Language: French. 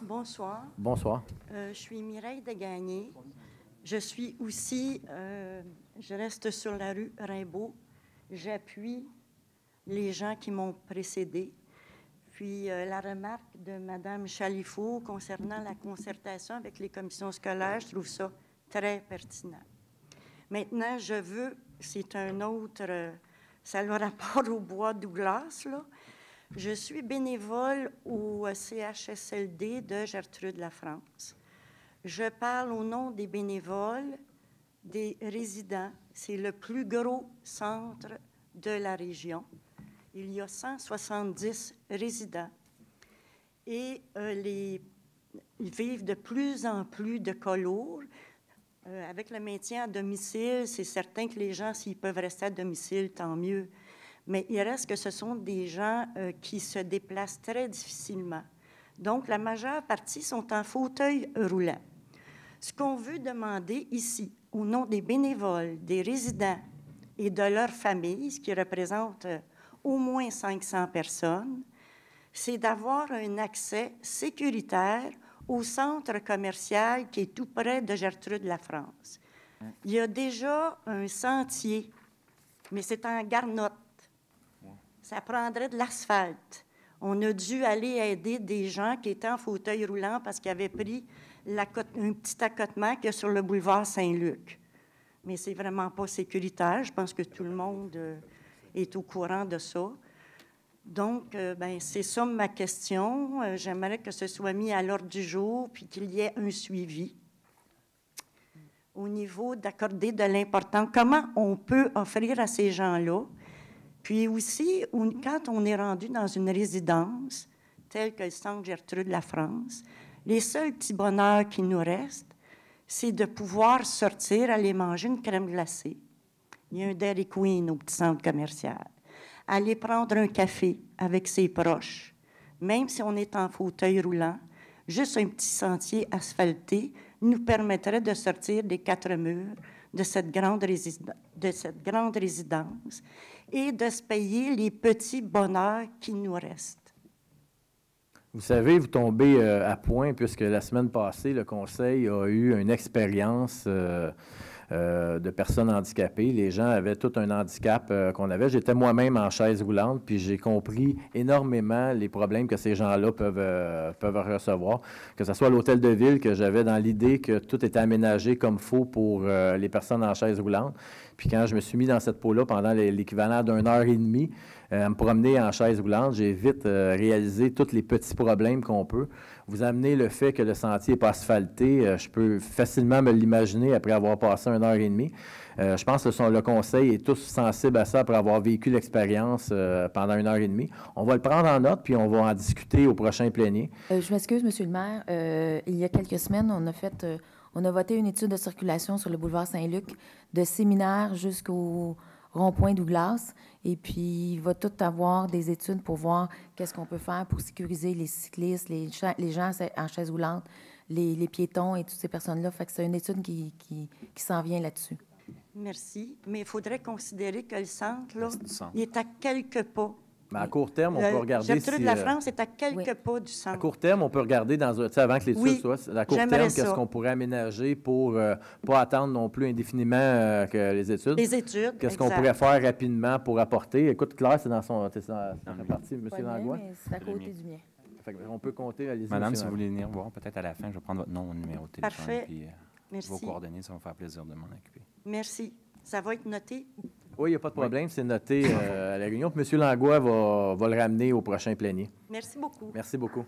Bonsoir. Bonsoir. Je suis Mireille Degagné. Je suis aussi, je reste sur la rue Rimbaud. J'appuie les gens qui m'ont précédé. Puis la remarque de Mme Chalifot concernant la concertation avec les commissions scolaires, je trouve ça très pertinent. Maintenant, je veux, c'est un autre, ça a le rapport au bois Douglas, là. Je suis bénévole au CHSLD de Gertrude-Lafrance. Je parle au nom des bénévoles, des résidents. C'est le plus gros centre de la région. Il y a 170 résidents. Et ils vivent de plus en plus de cas lourds. Avec le maintien à domicile, c'est certain que les gens, s'ils peuvent rester à domicile, tant mieux. Mais il reste que ce sont des gens qui se déplacent très difficilement. Donc, la majeure partie sont en fauteuil roulant. Ce qu'on veut demander ici, au nom des bénévoles, des résidents et de leurs familles, ce qui représente au moins 500 personnes, c'est d'avoir un accès sécuritaire au centre commercial qui est tout près de Gertrude-Lafrance. Il y a déjà un sentier, mais c'est en garnotte. Ça prendrait de l'asphalte. On a dû aller aider des gens qui étaient en fauteuil roulant parce qu'ils avaient pris un petit accotement qu'il y a sur le boulevard Saint-Luc. Mais c'est vraiment pas sécuritaire. Je pense que tout le monde est au courant de ça. Donc, c'est ça ma question. J'aimerais que ce soit mis à l'ordre du jour puis qu'il y ait un suivi au niveau d'accorder de l'importance. Comment on peut offrir à ces gens-là? Puis aussi, quand on est rendu dans une résidence, telle que le centre Gertrude-Lafrance, les seuls petits bonheurs qui nous restent, c'est de pouvoir sortir, aller manger une crème glacée. Il y a un Dairy Queen au petit centre commercial. Aller prendre un café avec ses proches, même si on est en fauteuil roulant, juste un petit sentier asphalté nous permettrait de sortir des quatre murs de cette grande résidence et de se payer les petits bonheurs qui nous restent. Vous savez, vous tombez à point, puisque la semaine passée, le Conseil a eu une expérience de personnes handicapées. Les gens avaient tout un handicap qu'on avait. J'étais moi-même en chaise roulante, puis j'ai compris énormément les problèmes que ces gens-là peuvent recevoir. Que ce soit à l'hôtel de ville, que j'avais dans l'idée que tout était aménagé comme il faut pour les personnes en chaise roulante. Puis quand je me suis mis dans cette peau-là pendant l'équivalent d'1 heure et demie, à me promener en chaise roulante, j'ai vite réalisé tous les petits problèmes qu'on peut. Vous amenez le fait que le sentier n'est pas asphalté, je peux facilement me l'imaginer après avoir passé 1 heure et demie. Je pense que le Conseil est tous sensibles à ça après avoir vécu l'expérience pendant 1 heure et demie. On va le prendre en note, puis on va en discuter au prochain plénier. Je m'excuse, M. le maire. Il y a quelques semaines, on a voté une étude de circulation sur le boulevard Saint-Luc, de Séminaire jusqu'au rond-point Douglas. Et puis, il va tout avoir des études pour voir qu'est-ce qu'on peut faire pour sécuriser les cyclistes, les gens en chaise roulante, les piétons et toutes ces personnes-là. Fait que c'est une étude qui s'en vient là-dessus. Merci. Mais il faudrait considérer que le centre, là, il est à quelques pas. Mais à court terme, on peut regarder Gertrude-Lafrance est à quelques pas du centre. À court terme, on peut regarder avant que l'étude soit. À court terme, qu'est-ce qu'on pourrait aménager pour pas attendre non plus indéfiniment que les études. Les études, qu'est-ce qu'on pourrait faire rapidement pour apporter. Écoute, Claire, c'est dans sa partie, M. Langlois. C'est à côté du mien. On peut compter. Madame, si vous voulez venir voir, peut-être à la fin, je vais prendre votre nom, numéro de téléphone. Parfait. Puis, merci. Vos coordonnées, ça va me faire plaisir de m'en occuper. Merci. Ça va être noté? Oui, il n'y a pas de problème. Oui. C'est noté à la réunion. Puis M. Langlois va le ramener au prochain plénier. Merci beaucoup. Merci beaucoup.